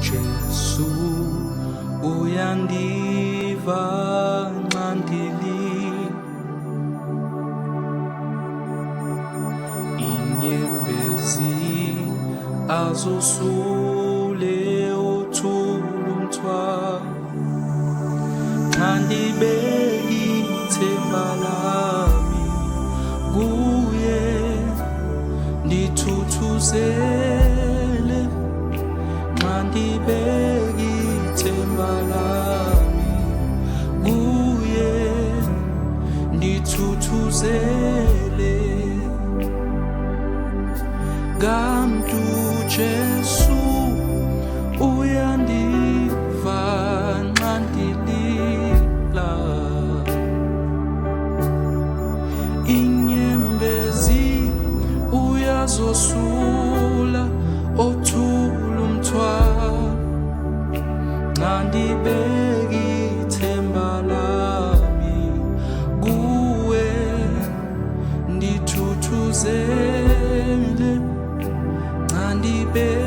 Jesu uyandiva ngandili inyembezi azosule othula umthwalo ngandibeki ithemba lami kuye ndithuthuzele ngandibeki ithemba lami kuye ndithuthuzele kanti uJesu uyandiva ngandilila inyembezi uyazosula othula umthwalo ngandibeki ithemba lami kuwe ndithuthuzele ngandibeki